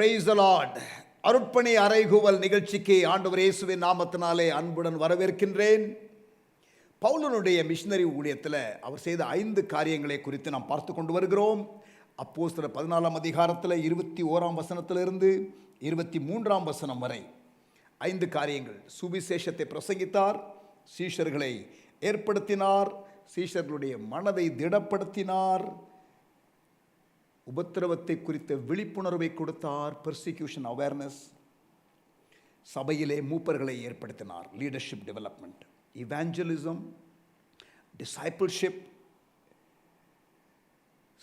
Praise the Lord. அருட்பணி அறைகூவல் நிகழ்ச்சிக்கு ஆண்டவர் இயேசுவின் நாமத்தினாலே அன்புடன் வரவேற்கின்றேன். பவுலனுடைய மிஷனரி ஊழியத்தில் அவர் செய்த 5 காரியங்களை குறித்து நாம் பார்த்து கொண்டு வருகிறோம். அப்போஸ்தலர் 14ஆம் அதிகாரத்தில் 21ஆம் வசனத்திலிருந்து 23ஆம் வசனம் வரை 5 காரியங்கள். சுவிசேஷத்தை பிரசங்கித்தார், சீஷர்களை ஏற்படுத்தினார், சீஷர்களுடைய மனதை திடப்படுத்தினார், உபத்திரவத்தை குறித்த விழிப்புணர்வை கொடுத்தார், பெர்சிக்யூஷன் அவேர்னஸ், சபையிலே மூப்பர்களை ஏற்படுத்தினார், leadership development, evangelism, discipleship,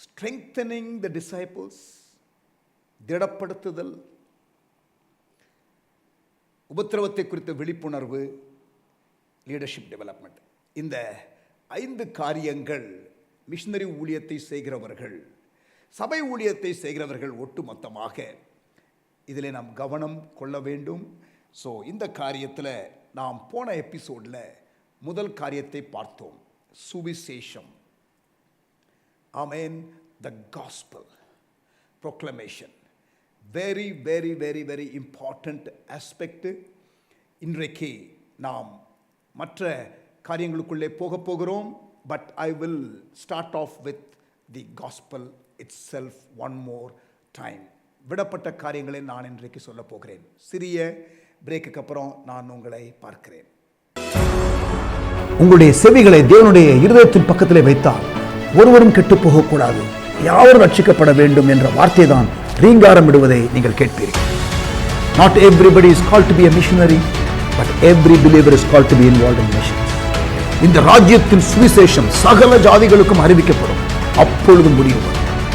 strengthening the disciples, திடப்படுத்துதல், உபத்திரவத்தை குறித்த விழிப்புணர்வு, லீடர்ஷிப் டெவலப்மெண்ட். இந்த 5 காரியங்கள் மிஷனரி ஊழியத்தை செய்கிறவர்கள், சபை ஊழியத்தை செய்கிறவர்கள் ஒட்டுமொத்தமாக இதில் நாம் கவனம் கொள்ள வேண்டும். ஸோ இந்த காரியத்தில் நாம் போன எபிசோடில் முதல் காரியத்தை பார்த்தோம், சுவிசேஷம். ஆமென். The gospel proclamation, very very very very important aspect. இன்றைக்கு நாம் மற்ற காரியங்களுக்குள்ளே போக போகிறோம். But I will start off with the gospel itself one more time. விடப்பட்ட காரியங்களை நான் இன்றைக்கு சொல்ல போகிறேன். சிறிய பிரேக்குக்கு அப்புறம் நான் உங்களை பார்க்கிறேன். உங்களுடைய செவிகளை தேவனுடைய இருதயத்தின் பக்கத்திலே வைத்தால் ஒருவரும் கெட்டு போகக்கூடாது, யாவரும் ரட்சிக்கப்பட வேண்டும் என்ற வார்த்தை தான் ரீங்காரம் விடுவதை நீங்கள் கேட்பீர்கள். Not everybody is called to be a missionary, but every believer is called to be involved in missions. இந்த ராஜ்யத்தின் சுவிசேஷம் சகல ஜாதிகளுக்கும் அறிவிக்கப்படும். அப்பொழுது முடிவு.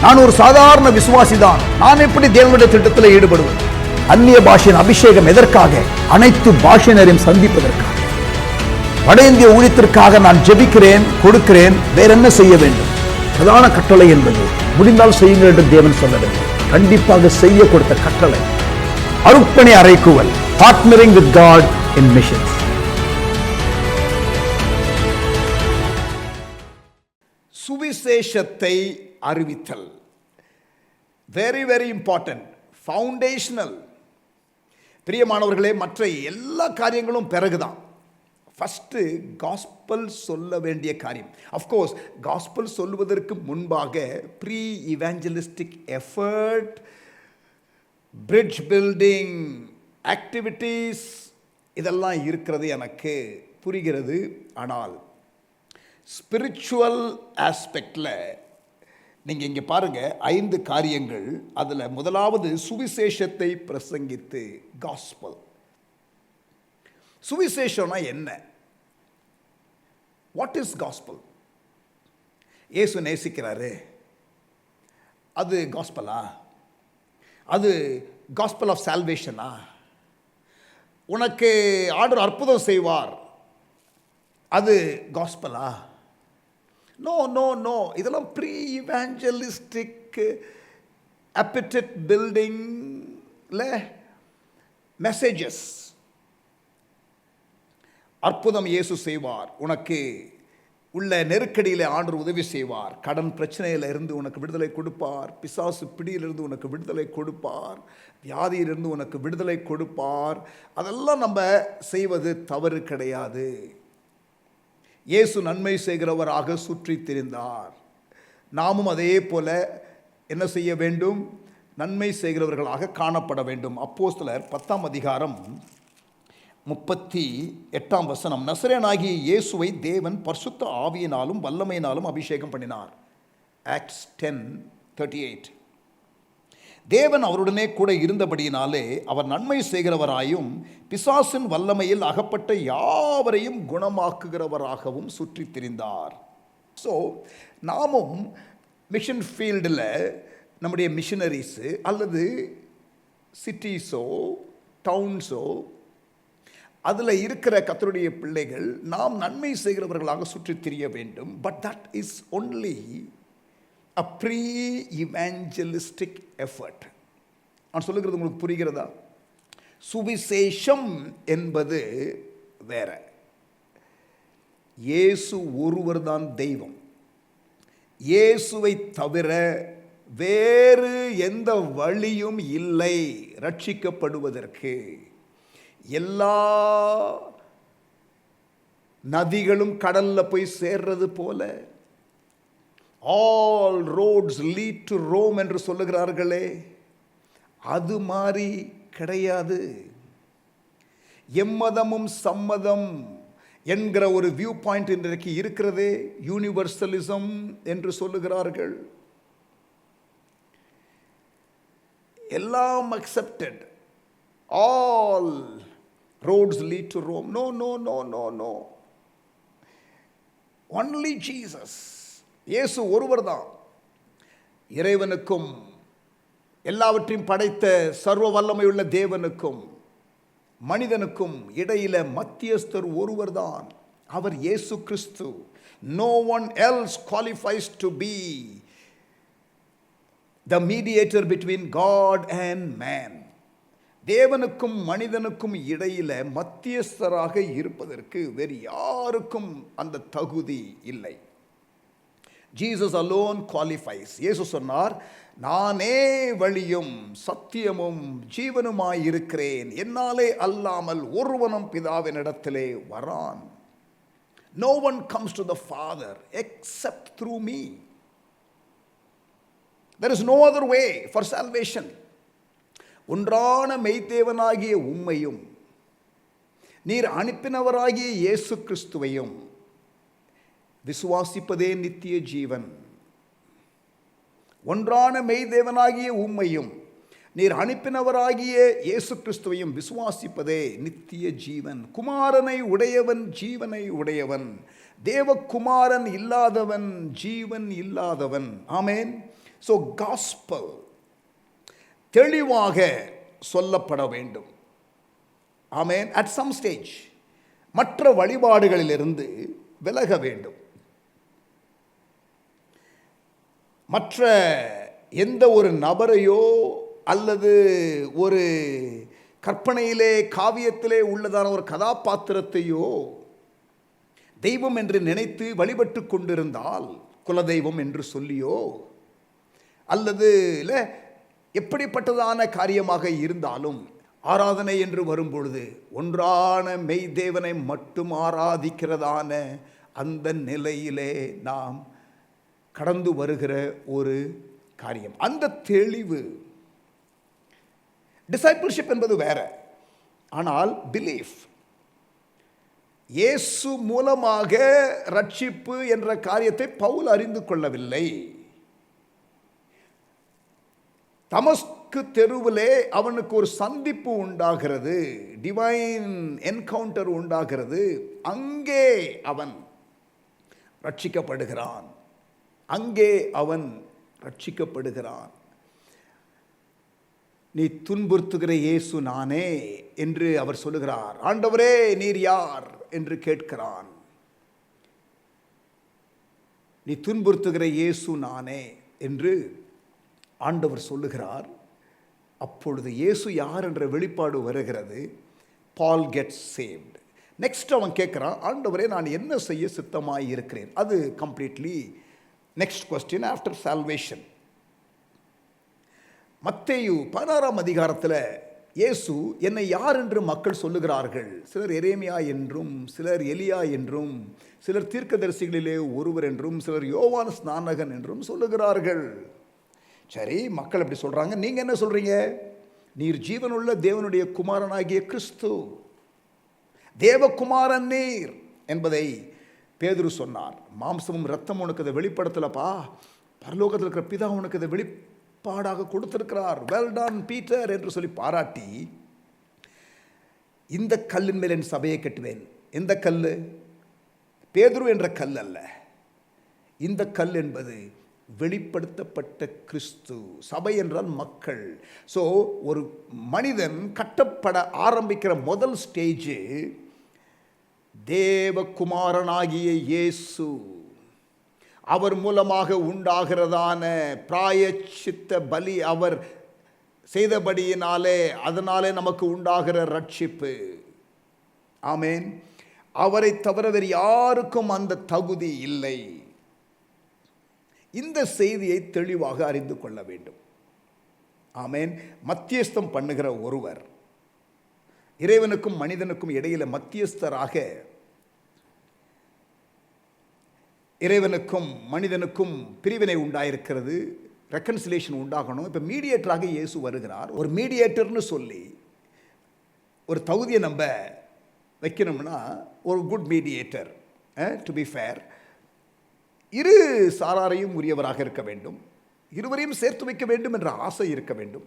நான் ஒரு சாதாரண விசுவாசிதான், நான் எப்படி தேவனுடைய திட்டத்தில் ஈடுபடுவது? அந்நிய பாஷையின் அபிஷேகம் எதற்காக? அனைத்து பாஷையினரையும் சந்திப்பதற்காக. வட இந்திய ஊழியத்திற்காக நான் ஜெபிக்கிறேன், கொடுக்கிறேன். வேற என்ன செய்ய வேண்டும்? பிரதான கட்டளை என்பது முடிந்தால் செய்யுங்கள் என்று தேவன் சொல்லவில்லை, கண்டிப்பாக செய்ய கொடுத்த கட்டளை. அருட்பணி அறைகூவல், partnering with God in missions. சுவிசேஷத்தை அறிவித்தல், வெரி வெரி இம்பார்ட்டன்ட், ஃபவுண்டேஷனல். பிரியமானவர்களே, மற்ற எல்லா காரியங்களும் பிறகுதான். ஃபஸ்ட்டு காஸ்பல் சொல்ல வேண்டிய காரியம். அஃப்கோர்ஸ் காஸ்பல் சொல்லுவதற்கு முன்பாக pre evangelistic effort, bridge building activities இதெல்லாம் இருக்கிறது எனக்கு புரிகிறது. ஆனால் ஸ்பிரிச்சுவல் ஆஸ்பெக்டில் நீங்கள் இங்கே பாருங்கள், 5 காரியங்கள். அதில் முதலாவது சுவிசேஷத்தை பிரசங்கித்து, காஸ்பல். சுவிசேஷம்னா என்ன? What is gospel? இயேசு நேசிக்கிறாரு, அது காஸ்பலா? அது காஸ்பல் ஆஃப் சால்வேஷனா? உனக்கு ஆண்டவர் அற்புதம் செய்வார், அது காஸ்பலா? நோ நோ நோ, இதெல்லாம் ப்ரீ இவாஞ்சலிஸ்டிக் appetite பில்டிங்ல மெசேஜஸ். அற்புதம் இயேசு செய்வார், உனக்கு உள்ள நெருக்கடியில் ஆண்டவர் உதவி செய்வார், கடன் பிரச்சனையில் இருந்து உனக்கு விடுதலை கொடுப்பார், பிசாசு பிடியிலிருந்து உனக்கு விடுதலை கொடுப்பார், வியாதியிலிருந்து உனக்கு விடுதலை கொடுப்பார். அதெல்லாம் நம்ம செய்வது தவறு கிடையாது. இயேசு நன்மை செய்கிறவராக சுற்றி திரிந்தார். நாமும் அதே போல என்ன செய்ய வேண்டும்? நன்மை செய்கிறவர்களாக காணப்பட வேண்டும். அப்போஸ்தலர் 10ஆம் அதிகாரம் 38ஆம் வசனம், நசரேயனாகிய இயேசுவை தேவன் பரிசுத்த ஆவியினாலும் வல்லமையினாலும் அபிஷேகம் பண்ணினார். ஆக்ட்ஸ் 10:38. தேவன் அவருடனே கூட இருந்தபடியினாலே அவர் நன்மை செய்கிறவராயும் பிசாசின் வல்லமையில் அகப்பட்ட யாவரையும் குணமாக்குகிறவராகவும் சுற்றி திரிந்தார். ஸோ நாமும் மிஷன் ஃபீல்டில் நம்முடைய மிஷனரிஸு அல்லது சிட்டிஸோ டவுன்ஸோ அதில் இருக்கிற கர்த்தருடைய பிள்ளைகள் நாம் நன்மை செய்கிறவர்களாக சுற்றி திரிய வேண்டும். But that is only a pre-evangelistic effort. நான் சொல்லுகிறது உங்களுக்கு புரிகிறதா? சுவிசேஷம் என்பது வேற. இயேசு ஒருவர் தான் தெய்வம். இயேசுவை தவிர வேறு எந்த வழியும் இல்லை ரட்சிக்கப்படுவதற்கு. எல்லா நதிகளும் கடல்ல போய் சேர்றது போல, all roads lead to Rome என்று சொல்லுகிறார்களே, அது மாதிரி கிடையாது. எம்மதமும் சம்மதம் என்கிற ஒரு வியூ பாயிண்ட் இன்றைக்கு இருக்கிறதே, யூனிவர்சலிசம் என்று சொல்லுகிறார்கள். எல்லாம் accepted, all roads lead to Rome. No no no no no, only Jesus. இயேசு ஒருவர் தான். இறைவனுக்கும் எல்லாவற்றையும் படைத்த சர்வ வல்லமையுள்ள தேவனுக்கும் மனிதனுக்கும் இடையில மத்தியஸ்தர் ஒருவர் தான், அவர் இயேசு கிறிஸ்து. No one else qualifies to be the mediator between God and man. தேவனுக்கும் மனிதனுக்கும் இடையில மத்தியஸ்தராக இருப்பதற்கு வேறு யாருக்கும் அந்த தகுதி இல்லை. Jesus alone qualifies. இயேசு சொன்னார், நானே வழியும் சத்தியமும் ஜீவனுமாய் இருக்கிறேன், என்னாலே அல்லாமல் ஒருவனும் பிதாவினிடத்திலே வரான். No one comes to the Father except through me. There is no other way for salvation. ஒன்றான மெய்தேவனாகிய உம்மையும் நீர் அனுப்பினவராகிய இயேசு கிறிஸ்துவையும் விசுவாசிப்பதே நித்திய ஜீவன். ஒன்றான மெய்தேவனாகிய உம்மையும் நீர் அனுப்பினவராகிய இயேசு கிறிஸ்துவையும் விசுவாசிப்பதே நித்திய ஜீவன். குமாரனை உடையவன் ஜீவனை உடையவன், தேவகுமாரன் இல்லாதவன் ஜீவன் இல்லாதவன். ஆமென். ஸோ காஸ்பல் தெளிவாக சொல்லப்பட வேண்டும். ஆமென். அட் சம் ஸ்டேஜ் மற்ற வழிபாடுகளிலிருந்து விலக வேண்டும். மற்ற எந்த ஒரு நபரையோ அல்லது ஒரு கற்பனையிலே காவியத்திலே உள்ளதான ஒரு கதாபாத்திரத்தையோ தெய்வம் என்று நினைத்து வழிபட்டு கொண்டிருந்தால், குலதெய்வம் என்று சொல்லியோ அல்லது இல்லை எப்படிப்பட்டதான காரியமாக இருந்தாலும், ஆராதனை என்று வரும்பொழுது ஒன்றான மெய்தேவனை மட்டும் ஆராதிக்கிறதான அந்த நிலையிலே நாம் கடந்து வருகிற ஒரு காரியம். அந்த தெளிவு, டிசைபிள்ஷிப் என்பது வேற. ஆனால் பிலீஃப், இயேசு மூலமாக ரட்சிப்பு என்ற காரியத்தை பவுல் அறிந்து கொள்ளவில்லை. தமஸ்கு தெருவிலே அவனுக்கு ஒரு சந்திப்பு உண்டாகிறது, டிவைன் என்கவுண்டர் உண்டாகிறது. அங்கே அவன் ரட்சிக்கப்படுகிறான். அங்கே அவன் ரட்சிக்கப்படுகிறான். நீ துன்புறுத்துகிற இயேசு நானே என்று அவர் சொல்லுகிறார். ஆண்டவரே நீர் யார் என்று கேட்கிறான். நீ துன்புறுத்துகிற இயேசு நானே என்று ஆண்டவர் சொல்லுகிறார். அப்பொழுது இயேசு யார் என்ற வெளிப்பாடு வருகிறது. பால் கெட்ஸ் சேவ்டு. நெக்ஸ்ட் அவன் கேட்குறான், ஆண்டவரே நான் என்ன செய்ய சித்தமாய் இருக்கிறேன். அது completely next question after salvation. மத்தேயு 16ஆம் அதிகாரத்தில் இயேசு என்னை யார் என்று மக்கள் சொல்லுகிறார்கள். சிலர் எரேமியா என்றும், சிலர் எலியா என்றும், சிலர் தீர்க்கதரிசிகளிலே ஒருவர் என்றும், சிலர் யோவான் ஸ்நானகன் என்றும் சொல்லுகிறார்கள். சரி, மக்கள் அப்படி சொல்கிறாங்க. நீங்கள் என்ன சொல்கிறீங்க? நீர் ஜீவனுள்ள தேவனுடைய குமாரனாகிய கிறிஸ்து, தேவகுமாரன் நீர் என்பதை பேதுரு சொன்னார். மாம்சமும் இரத்தமும் உனக்கு அதை வெளிப்படுத்தலப்பா, பரலோகத்தில் இருக்கிற பிதா உனக்கு அதை வெளிப்பாடாக கொடுத்திருக்கிறார். வெல் டன் பீட்டர் என்று சொல்லி பாராட்டி, இந்த கல்லின் மேல் என் சபையை கட்டுவேன். எந்த கல்? பேதுரு என்ற கல் அல்ல. இந்த கல் என்பது வெளிப்படுத்தப்பட்ட கிறிஸ்து. சபை என்றால் மக்கள். ஸோ ஒரு மனிதன் கட்டப்பட ஆரம்பிக்கிற முதல் ஸ்டேஜ் தேவகுமாரனாகிய இயேசு. அவர் மூலமாக உண்டாகிறதான பிராயச்சித்த பலி அவர் செய்தபடியினாலே, அதனாலே நமக்கு உண்டாகிற ரட்சிப்பு. ஆமென். அவரை தவிர வேறு யாருக்கும் அந்த தகுதி இல்லை. இந்த செய்தியை தெளிவாக அறிந்து கொள்ள வேண்டும். ஆமென். மத்தியஸ்தம் பண்ணுகிற ஒருவர், இறைவனுக்கும் மனிதனுக்கும் இடையில மத்தியஸ்தராக, இறைவனுக்கும் மனிதனுக்கும் பிரிவினை உண்டாயிருக்கிறது, ரெக்கன்சிலேஷன் உண்டாகணும். இப்போ மீடியேட்டராக இயேசு வருகிறார். ஒரு மீடியேட்டர்னு சொல்லி ஒரு தகுதியை நம்ம வைக்கணும்னா, ஒரு good mediator, to be fair, இரு சாராரையும் உரியவராக இருக்க வேண்டும், இருவரையும் சேர்த்து வைக்க வேண்டும் என்ற ஆசை இருக்க வேண்டும்,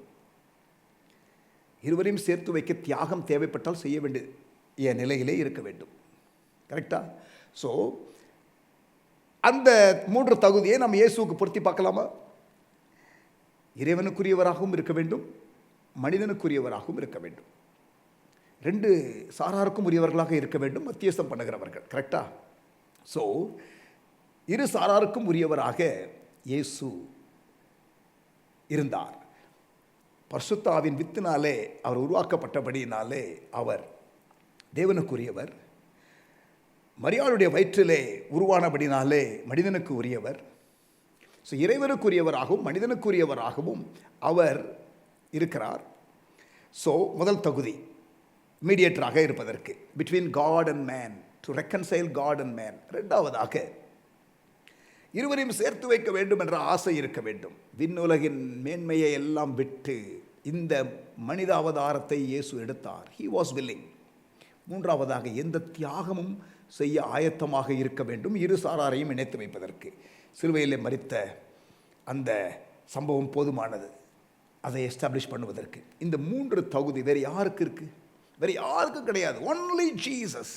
இருவரையும் சேர்த்து வைக்க தியாகம் தேவைப்பட்டால் செய்ய வேண்டிய நிலையிலே இருக்க வேண்டும். கரெக்டா? ஸோ அந்த 3 தகுதியை நம்ம இயேசுவுக்கு பொருத்தி பார்க்கலாமா? இறைவனுக்குரியவராகவும் இருக்க வேண்டும், மனிதனுக்குரியவராகவும் இருக்க வேண்டும், 2 சாராருக்கும் உரியவர்களாக இருக்க வேண்டும், மத்தியஸ்தம் பண்ணுகிறவர்கள். கரெக்டா? ஸோ இரு சாராருக்கும் உரியவராக இயேசு இருந்தார். பரிசுத்தாவின் வித்தினாலே அவர் உருவாக்கப்பட்டபடியினாலே அவர் தேவனுக்குரியவர், மரியாளுடைய வயிற்றிலே உருவானபடினாலே மனிதனுக்கு உரியவர். ஸோ இறைவனுக்குரியவராகவும் மனிதனுக்குரியவராகவும் அவர் இருக்கிறார். ஸோ முதல் தகுதி மீடியேட்டராக இருப்பதற்கு, between God and man, to reconcile God and man. 2வதாக இருவரையும் சேர்த்து வைக்க வேண்டும் என்ற ஆசை இருக்க வேண்டும். விண்ணுலகின் மேன்மையை எல்லாம் விட்டு இந்த மனித அவதாரத்தை இயேசு எடுத்தார். He was willing. 3வதாக எந்த தியாகமும் செய்ய ஆயத்தமாக இருக்க வேண்டும், இரு சாராரையும் இணைத்து வைப்பதற்கு. சிலுவையிலே மரித்த அந்த சம்பவம் போதுமானது அதை எஸ்டாப்ளிஷ் பண்ணுவதற்கு. இந்த 3 தகுதி வேறு யாருக்கு இருக்கு? வேறு யாருக்கும் கிடையாது. Only Jesus.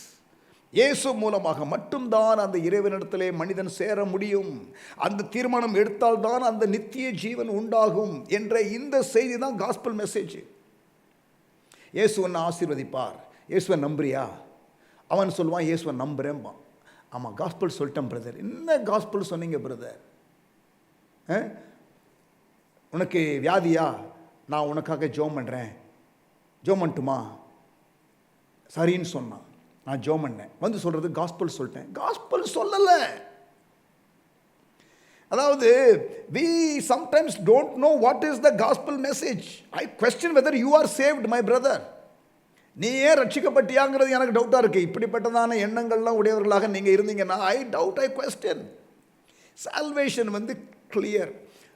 இயேசு மூலமாக மட்டும்தான் அந்த இறைவனிடத்திலே மனிதன் சேர முடியும். அந்த தீர்மானம் எடுத்தால்தான் அந்த நித்திய ஜீவன் உண்டாகும் என்ற இந்த செய்தி தான் காஸ்பல் மெசேஜ். இயேசுவன் ஆசீர்வதிப்பார். இயேசுவை நம்புறியா? அவன் சொல்லுவான், இயேசுவை நம்புறேன்பா. ஆமாம், காஸ்பல் சொல்லிட்டேன் பிரதர். என்ன காஸ்பல் சொன்னீங்க பிரதர்? உனக்கு வியாதியா? நான் உனக்காக ஜெபம் பண்ணுறேன், ஜெபம் பண்ணட்டுமா? சரின்னு சொன்னான். நான் ஜெபம் பண்ணேன். வந்து சொல்கிறது காஸ்பல் சொல்லிட்டேன். காஸ்பல் சொல்லலை. அதாவது we sometimes don't know what is the gospel message. I question whether you are saved, my brother. நீ ஏன் ரட்சிக்கப்பட்டியாங்கிறது எனக்கு டவுட்டாக இருக்குது. இப்படிப்பட்டதான எண்ணங்கள்லாம் உடையவர்களாக நீங்கள் இருந்தீங்கன்னா I doubt, I question. Salvation வந்து கிளியர்.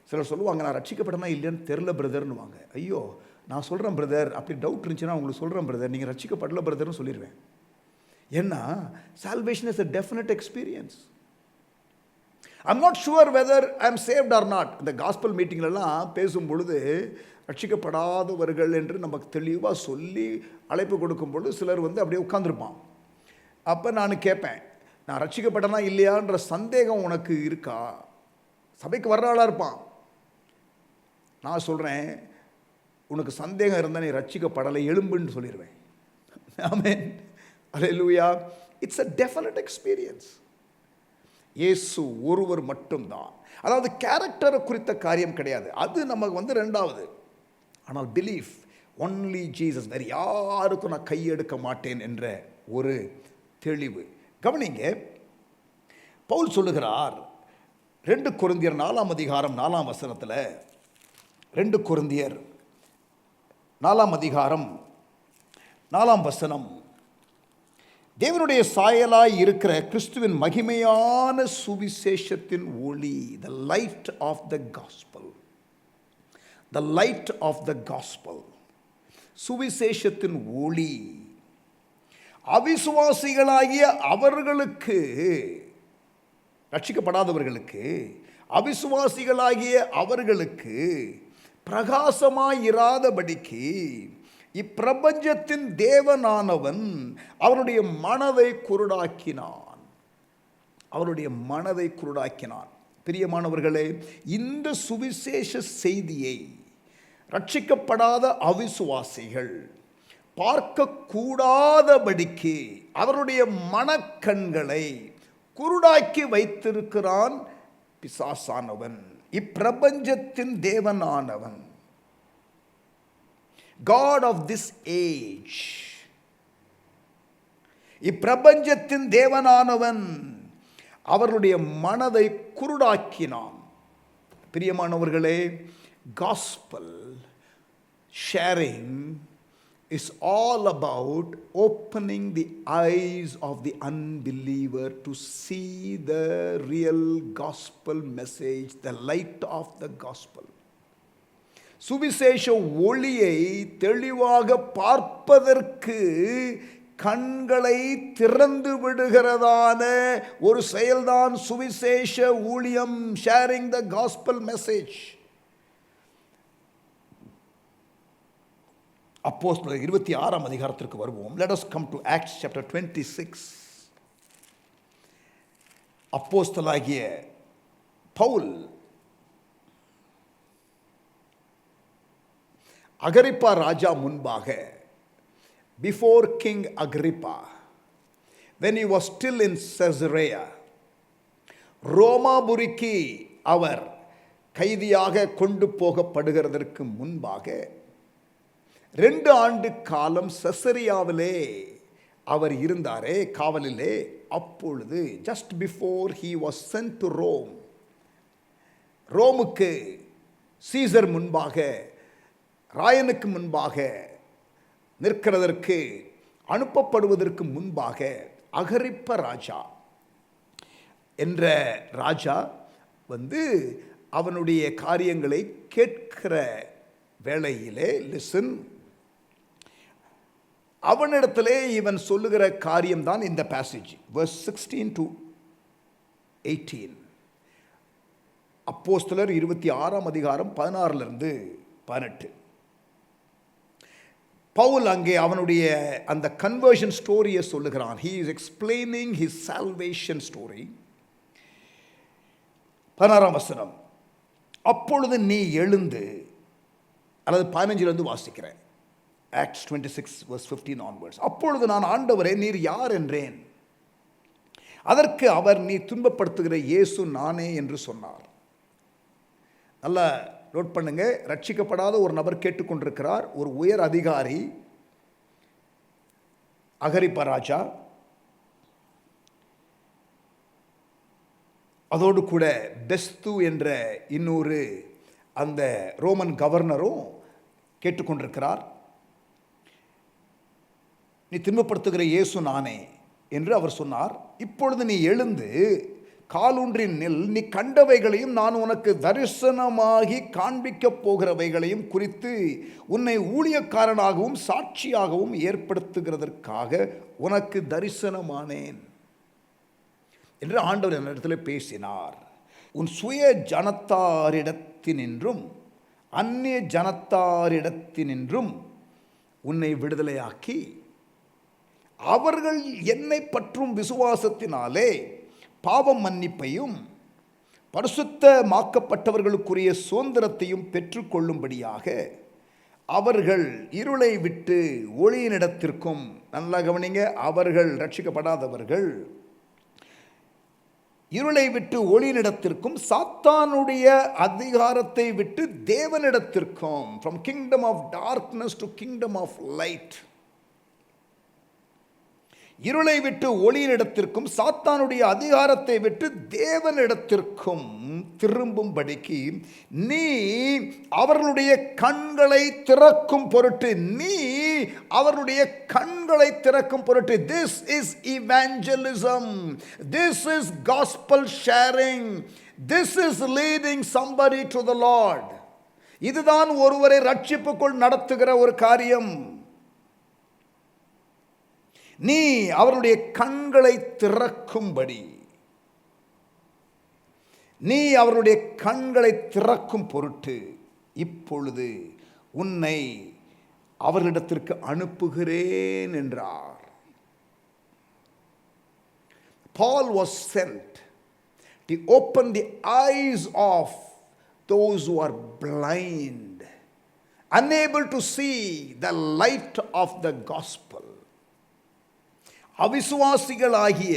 சிலர் சொல்லுவாங்க, நான் ரட்சிக்கப்படனா இல்லைன்னு தெரில பிரதர்னுவாங்க. ஐயோ, நான் சொல்கிறேன் பிரதர், அப்படி டவுட் இருந்துச்சுன்னா உங்களுக்கு சொல்கிறேன் பிரதர், நீங்கள் ரட்சிக்கப்படல பிரதர்னு சொல்லிடுவேன். ஏன்னா salvation is a definite experience. I'm not sure whether I'm saved or not. இந்த காஸ்பல் மீட்டிங்லலாம் பேசும் பொழுது ரட்சிக்கப்படாதவர்கள் என்று நமக்கு தெளிவாக சொல்லி அழைப்பு கொடுக்கும் பொழுது சிலர் வந்து அப்படியே உட்கார்ந்துருப்பான். அப்போ நான் கேட்பேன், நான் ரட்சிக்கப்பட்டனா இல்லையான்ற சந்தேகம் உனக்கு இருக்கா? சபைக்கு வர்ற ஆளாக இருப்பான். நான் சொல்கிறேன், உனக்கு சந்தேகம் இருந்தால் நீ ரட்சிக்கப்படலை, எலும்புன்னு சொல்லிடுவேன். ஆமென். அல்லேலூயா. It's a definite experience. இயேசு ஒருவர் மட்டும்தான். அதாவது கேரக்டரை குறித்த காரியம் கிடையாது, அது நமக்கு வந்து 2வது. ஆனால் பிலீஃப், ஒன்லி ஜீசஸ், வேறு யாருக்கும் நான் கையெடுக்க மாட்டேன் என்ற ஒரு தெளிவு. கவனிங்க, பவுல் சொல்லுகிறார் 2 கொரிந்தியர் 4ஆம் அதிகாரம் 4ஆம் வசனத்தில், 2 கொரிந்தியர் 4ஆம் அதிகாரம் 4ஆம் வசனம், தேவனுடைய சாயலாய் இருக்கிற கிறிஸ்துவின் மகிமையான சுவிசேஷத்தின் ஒளி, the light of the gospel, the light of the gospel, சுவிசேஷத்தின் ஒளி அவிசுவாசிகளாகிய அவர்களுக்கு, ரட்சிக்கப்படாதவர்களுக்கு, அவிசுவாசிகளாகிய அவர்களுக்கு பிரகாசமாயிராதபடிக்கு இப்பிரபஞ்சத்தின் தேவனானவன் அவருடைய மனதை குருடாக்கினான். அவருடைய மனதை குருடாக்கினான். பிரியமானவர்களே, இந்த சுவிசேஷ செய்தியை ரட்சிக்கப்படாத அவிசுவாசிகள் பார்க்கக்கூடாதபடிக்கு அவருடைய மனக்கண்களை குருடாக்கி வைத்திருக்கிறான் பிசாசானவன், இப்பிரபஞ்சத்தின் தேவனானவன். God of this age, இப்பிரபஞ்சத்தின் தேவனானவன் அவர்களுடைய மனதை குருடாக்கினான். பிரியமானவர்களே, gospel sharing is all about opening the eyes of the unbeliever to see the real gospel message, the light of the gospel. சுவிசேஷ ஒளியை தெளிவாக பார்ப்பதற்கு கண்களை திறந்து விடுகிறதான ஒரு செயல்தான் சுவிசேஷ ஊழியம், ஷேரிங் த காஸ்பல் மெசேஜ். அப்போஸ்தலர் 26ஆம் அதிகாரத்திற்கு வருவோம். Let us come to Acts chapter 26. அப்போஸ்தலனாகிய பவுல் அகிரிப்பா ராஜா முன்பாக, before King Agrippa, when he was still in Caesarea, ரோமாபுரிக்கு அவர் கைதியாக கொண்டு போகப்படுகிறதற்கு முன்பாக 2 ஆண்டு காலம் செசரியாவிலே அவர் இருந்தாரே, காவலிலே. அப்பொழுது just before he was sent to Rome, ரோமுக்கு சீசர் முன்பாக, ராயனுக்கு முன்பாக நிற்கிறதற்கு அனுப்பப்படுவதற்கு முன்பாக அகிரிப்பா ராஜா என்ற ராஜா அவனுடைய காரியங்களை கேட்கிற வேளையிலே, லிசன், அவனிடத்திலே இவன் சொல்லுகிற காரியம்தான் இந்த பேசேஜ், verse 16 to 18. அப்போஸ்தலர் 26ஆம் அதிகாரம் 16லிருந்து 18. பவுல் அங்கே அவனுடைய அந்த கன்வர்ஷன் ஸ்டோரியை சொல்லுகிறான். he is explaining his salvation story. 16ஆம் வசனம், அப்பொழுது நீ எழுந்து, அல்லது 15லிருந்து வாசிக்கிறேன், Acts 26 verse 15 onwards. அப்பொழுது நான், ஆண்டவரே நீர் யார் என்றேன். அதற்கு அவர், நீ துன்பப்படுத்துகிற இயேசு நானே என்று சொன்னார். நல்லா நோட் பண்ணுங்க, ரட்சிக்கப்படாத ஒரு நபர் கேட்டுக்கொண்டிருக்கிறார். ஒரு உயர் அதிகாரி அகிரிப்பா ராஜா, அதோடு கூட பெஸ்து என்ற இன்னொரு அந்த ரோமன் கவர்னரும் கேட்டுக்கொண்டிருக்கிறார். நீ துன்பப்படுத்துகிற இயேசு நானே என்று அவர் சொன்னார். இப்பொழுது நீ எழுந்து காலூன்றி நில், நீ கண்டவைகளையும் நான் உனக்கு தரிசனமாகி காண்பிக்கப் போகிறவைகளையும் குறித்து உன்னை ஊழியக்காரனாகவும் சாட்சியாகவும் ஏற்படுத்துகிறதற்காக உனக்கு தரிசனமானேன் என்று ஆண்டவர் என்னிடத்தில் பேசினார். உன் சுய ஜனத்தாரிடத்தினின்றும் அந்நிய ஜனத்தாரிடத்தினின்றும் உன்னை விடுதலையாக்கி, அவர்கள் என்னை பற்றும் விசுவாசத்தினாலே பாவம் மன்னிப்பையும் பரிசுத்தமாக்கப்பட்டவர்களுக்குரிய சுதந்திரத்தையும் பெற்றுக்கொள்ளும்படியாக அவர்கள் இருளை விட்டு ஒளியினிடத்திற்கும், நல்லா கவனிங்க, அவர்கள் ரட்சிக்கப்படாதவர்கள் இருளை விட்டு ஒளியினிடத்திற்கும், சாத்தானுடைய அதிகாரத்தை விட்டு தேவனிடத்திற்கும், from kingdom of darkness to kingdom of light, இருளை விட்டு ஒளியினிடத்திற்கும் சாத்தானுடைய அதிகாரத்தை விட்டு தேவனிடத்திற்கும் திரும்பும்படிக்கு நீ அவர்களுடைய கண்களை திறக்கும் பொருட்டு, நீ அவர்களுடைய கண்களை திறக்கும் பொருட்டு. This is evangelism. This is gospel sharing. This is leading somebody to the Lord. இதுதான் ஒருவரை ரட்சிப்புக்குள் நடத்துகிற ஒரு காரியம். நீ அவருடைய கண்களை திறக்கும்படி, நீ அவருடைய கண்களை திறக்கும் பொருட்டு இப்பொழுது உன்னை அவர்களிடத்திற்கு அனுப்புகிறேன் என்றார். Paul was sent to open the eyes of those who are blind, unable to see the light of the gospel. அவிசுவாசிகளாகிய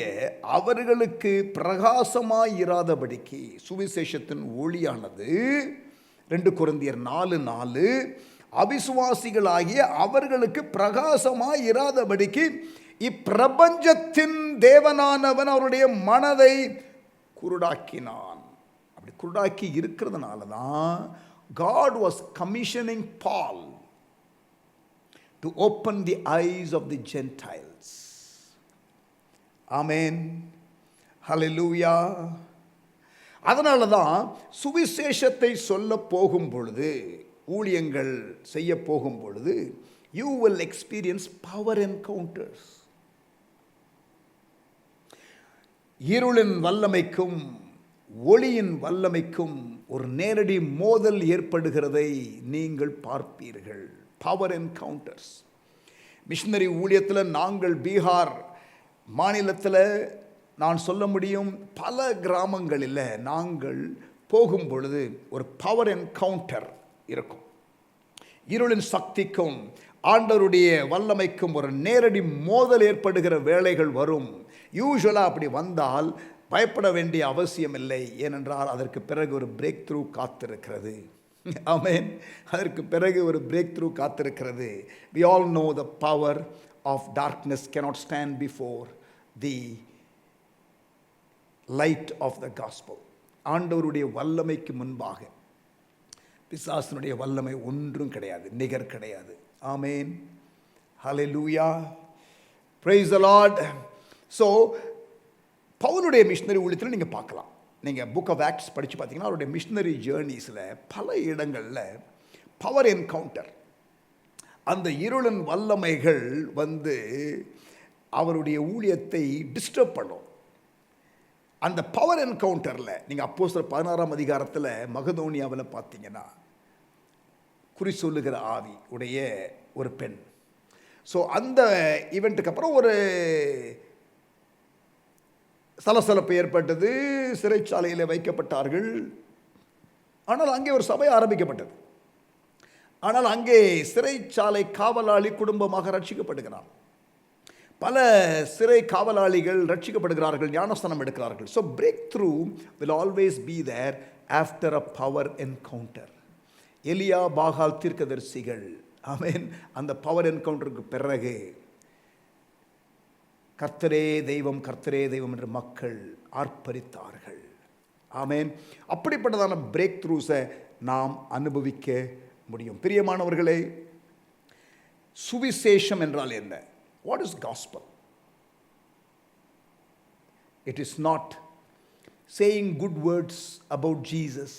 அவர்களுக்கு பிரகாசமாயிராதபடிக்கு சுவிசேஷத்தின் ஒளியானது 2 கொரிந்தியர் 4:4, அவிசுவாசிகளாகிய அவர்களுக்கு பிரகாசமாயிராதபடிக்கு இப்பிரபஞ்சத்தின் தேவனானவன் அவருடைய மனதை குருடாக்கினான். அப்படி குருடாக்கி இருக்கிறதுனால தான் God was commissioning Paul to open the eyes of the Gentiles. Amen. Hallelujah. அதனால தான் சுவிசேஷத்தை சொல்ல போகும் பொழுது, ஊழியங்கள் செய்ய போகும் பொழுது, you will experience power encounters. இருளின் வல்லமைக்கும் ஒளியின் வல்லமைக்கும் ஒரு நேரடி மோதல் ஏற்படுகிறதை நீங்கள் பார்ப்பீர்கள். Power encounters. மிஷனரி ஊழியத்தில் நாங்கள் பீகார் மாநிலத்தில் நான் சொல்ல முடியும் பல கிராமங்களில் நாங்கள் போகும் பொழுது ஒரு பவர் என்கவுண்டர் இருக்கும். இருளின் சக்திக்கும் ஆண்டவருடைய வல்லமைக்கும் ஒரு நேரடி மோதல் ஏற்படுகிற வேளைகள் வரும். யூசுவலாக அப்படி வந்தால் பயப்பட வேண்டிய அவசியம் இல்லை. ஏனென்றால் அதற்கு பிறகு ஒரு பிரேக் த்ரூ காத்திருக்கிறது. ஆமென். அதற்கு பிறகு ஒரு பிரேக் த்ரூ காத்திருக்கிறது. We all know the power of darkness cannot stand before the light of the gospel. ஆண்டவருடைய வல்லமைக்கு முன்பாக பிசாசனுடைய வல்லமை ஒன்றும் கிடையாது, நிகர் கிடையாது. ஆமென். Hallelujah. Praise the Lord. So பவுலுடைய மிஷனரி ஊழியத்தில் நீங்கள் பார்க்கலாம். நீங்கள் புக் ஆஃப் ஆக்ட்ஸ் படித்து பார்த்தீங்கன்னா அவருடைய மிஷனரி ஜேர்னிஸில் பல இடங்களில் பவர் என்கவுண்டர், அந்த இருளின் வல்லமைகள் வந்து அவருடைய ஊழியத்தை டிஸ்டர்ப் பண்ணும். அந்த பவர் என்கவுண்டரில் நீங்கள் அப்போஸ்தலர் 16ஆம் அதிகாரத்தில் மகதோனியாவில் பார்த்தீங்கன்னா குறி சொல்லுகிற ஆவி உடைய ஒரு பெண். ஸோ அந்த ஈவெண்ட்டுக்கு அப்புறம் ஒரு சலசலப்பு ஏற்பட்டது. சிறைச்சாலையில் வைக்கப்பட்டார்கள். ஆனால் அங்கே ஒரு சபை ஆரம்பிக்கப்பட்டது. ஆனால் அங்கே சிறைச்சாலை காவலாளி குடும்பமாக ரட்சிக்கப்படுகிறார். பல சிறை காவலாளிகள் ரட்சிக்கப்படுகிறார்கள், ஞானஸ்தானம் எடுக்கிறார்கள். So breakthrough will always be there after a power encounter. எலியா பாகால் தீர்க்கதரிசிகள், ஆமென், அந்த பவர் என்கவுண்டருக்கு பிறகு கர்த்தரே தெய்வம், கர்த்தரே தெய்வம் என்று மக்கள் ஆர்ப்பரித்தார்கள். ஆமென். அப்படிப்பட்டதான பிரேக் த்ரூஸை நாம் அனுபவிக்க முடியும். பிரியமானவர்களே, சுவிசேஷம் என்றால் என்ன? What is gospel? It is not saying good words about Jesus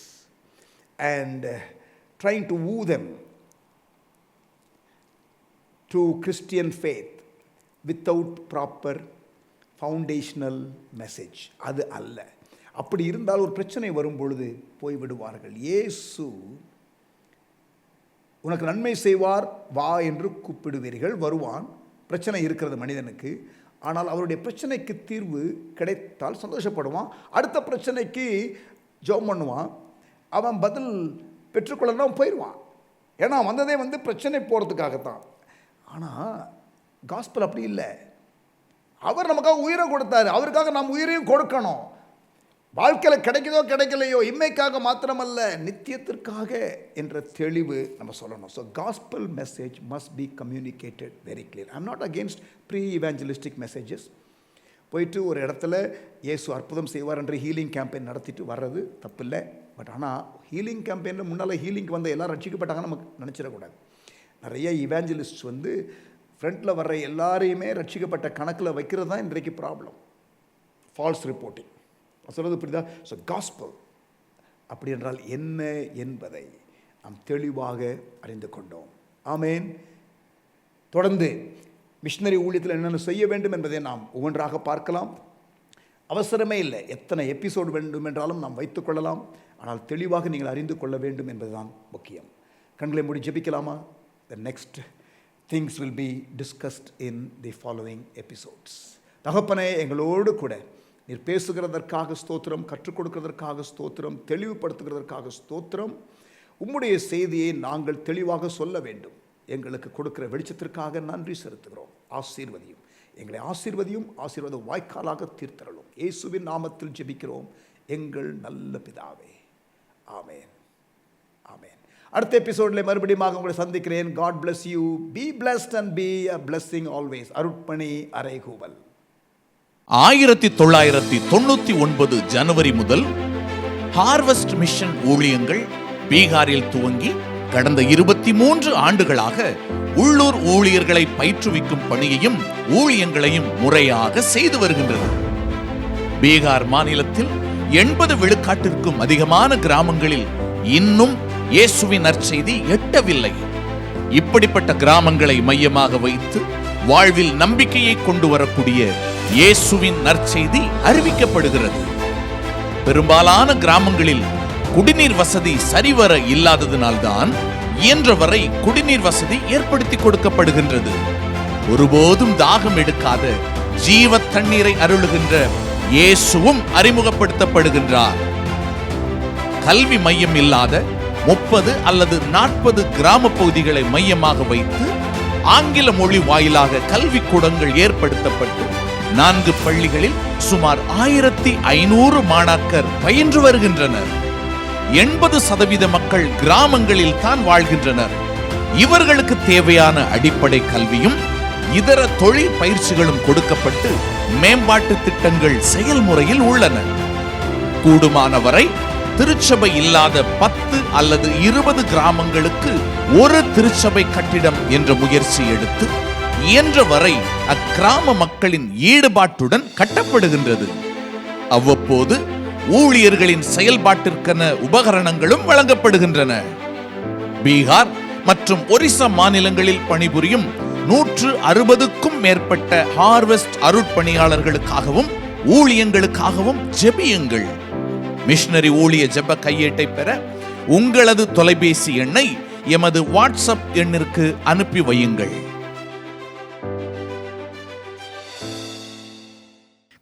and trying to woo them to Christian faith without proper foundational message. அது அல்ல. அப்படி இருந்தால் ஒரு பிரச்சனை வரும் பொழுது போய்விடுவார்கள். இயேசு உனக்கு நன்மை செய்வார், வா என்று கூப்பிடுவீர்கள். வருவான். பிரச்சனை இருக்கிறது மனிதனுக்கு. ஆனால் அவருடைய பிரச்சனைக்கு தீர்வு கிடைத்தால் சந்தோஷப்படுவான். அடுத்த பிரச்சனைக்கு ஜெபம் பண்ணுவான். அவன் பதில் பெற்றுக்கொள்ளலாம், போயிடுவான். ஏன்னா வந்ததே வந்து பிரச்சனை போகிறதுக்காகத்தான். ஆனால் காஸ்பல் அப்படி இல்லை. அவர் நமக்காக உயிரை கொடுத்தாரு. அவருக்காக நாம் உயிரையும் கொடுக்கணும். வாழ்க்கையில் கிடைக்குதோ கிடைக்கலையோ, இம்மைக்காக மாத்திரமல்ல, நித்தியத்திற்காக என்ற தெளிவு நம்ம சொல்லணும். So gospel message must be communicated very clear. I am not against pre evangelistic messages. போயிட்டு ஒரு இடத்துல இயேசு அற்புதம் செய்வார் என்று ஹீலிங் கேம்பெயின் நடத்திட்டு வர்றது தப்பில்லை. பட் ஆனால் ஹீலிங் கேம்பெயினில் முன்னால் ஹீலிங்க்கு வந்த எல்லோரும் ரட்சிக்கப்பட்டாங்கன்னு நமக்கு நினச்சிடக்கூடாது. நிறைய இவாஞ்சலிஸ்ட் வந்து ஃப்ரண்ட்டில் வர்ற எல்லாரையுமே ரட்சிக்கப்பட்ட கணக்கில் வைக்கிறது தான் இன்றைக்கு ப்ராப்ளம். ஃபால்ஸ் ரிப்போர்ட்டிங் சொல்கிறது புரியுதா? ஸோ காஸ்பல் அப்படி என்றால் என்ன என்பதை நாம் தெளிவாக அறிந்து கொண்டோம். ஆமேன். தொடர்ந்து மிஷனரி ஊழியத்தில் என்னென்ன செய்ய வேண்டும் என்பதை நாம் ஒவ்வொன்றாக பார்க்கலாம். அவசரமே இல்லை. எத்தனை எபிசோடு வேண்டும் என்றாலும் நாம் வைத்துக்கொள்ளலாம். ஆனால் தெளிவாக நீங்கள் அறிந்து கொள்ள வேண்டும் என்பதுதான் முக்கியம். கண்களை மூடி ஜெபிக்கலாமா? The next things will be discussed in the following episodes. தகப்பனே, எங்களோடு கூட நீர் பேசுகிறதற்காக ஸ்தோத்திரம், கற்றுக் கொடுக்கிறதற்காக ஸ்தோத்திரம், தெளிவுபடுத்துகிறதற்காக ஸ்தோத்திரம். உம்முடைய செய்தியை நாங்கள் தெளிவாக சொல்ல வேண்டும். எங்களுக்கு கொடுக்கிற வெளிச்சத்திற்காக நன்றி செலுத்துகிறோம். ஆசீர்வதியும், எங்களை ஆசீர்வதியும், ஆசீர்வாத வாய்க்காலாக தீர்த்தரலும். இயேசுவின் நாமத்தில் ஜெபிக்கிறோம் எங்கள் நல்ல பிதாவே. ஆமேன், ஆமேன். அடுத்த எபிசோடில் மறுபடியும் உங்களை சந்திக்கிறேன். God bless you. Be blessed and be a blessing always. அருட்பணி அறைகூவல். 1999 ஜனவரி முதல் ஹார்வெஸ்ட் மிஷன் ஊழியங்கள் பீகாரில் துவங்கி கடந்த 23 ஆண்டுகளாக உள்ளூர் ஊழியர்களை பயிற்றுவிக்கும் பணியையும் ஊழியங்களையும் முறையாக செய்து வருகின்றது. பீகார் மாநிலத்தில் 80 விழுக்காட்டிற்கும் அதிகமான கிராமங்களில் இன்னும் இயேசுவின் நற்செய்தி எட்டவில்லை. இப்படிப்பட்ட கிராமங்களை மையமாக வைத்து வாழ்வில் நம்பிக்கையை கொண்டு வரக்கூடிய இயேசுவின் நற்செய்தி அறிவிக்கப்படுகிறது. பெரும்பாலான கிராமங்களில் குடிநீர் வசதி சரிவர இல்லாததினால்தான் இயன்றவரை குடிநீர் வசதி ஏற்படுத்தி கொடுக்கப்படுகின்றது. ஒருபோதும் தாகம் எடுக்காத ஜீவ தண்ணீரை அருளுகின்ற இயேசுவும் அறிமுகப்படுத்தப்படுகின்றார். கல்வி மையம் இல்லாத 30 அல்லது 40 கிராம பகுதிகளை மையமாக வைத்து ஆங்கில மொழி வாயிலாக கல்விக்கூடங்கள் ஏற்படுத்தப்பட்டு 4 பள்ளிகளில் சுமார் 1500 மாணாக்கர் பயின்று வருகின்றனர். 80% மக்கள் கிராமங்களில் தான் வாழ்கின்றனர். இவர்களுக்கு தேவையான அடிப்படை கல்வியும் இதர தொழில் பயிற்சிகளும் கொடுக்கப்பட்டு மேம்பாட்டு திட்டங்கள் செயல்முறையில் உள்ளன. கூடுமானவரை திருச்சபை இல்லாத 10 அல்லது 20 கிராமங்களுக்கு ஒரு திருச்சபை கட்டிடம் என்ற முயற்சி எடுத்து இயன்றவரை அக்கிராம மக்களின் ஈடுபாட்டுடன் கட்டப்படுகின்றது. அவ்வப்போது ஊழியர்களின் செயல்பாட்டிற்கென உபகரணங்களும் வழங்கப்படுகின்றன. பீகார் மற்றும் ஒரிசா மாநிலங்களில் பணிபுரியும் 160க்கும் மேற்பட்ட ஹார்வெஸ்ட் அருட்பணியாளர்களுக்காகவும் ஊழியங்களுக்காகவும் ஜெபியுங்கள். மிஷனரி ஊழிய ஜெப கையேட்டை பெற உங்களது தொலைபேசி எண்ணை எமது வாட்ஸ்அப் எண்ணிற்கு அனுப்பி வையுங்கள்.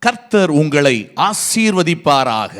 கர்த்தர் உங்களை ஆசீர்வதிப்பாராக.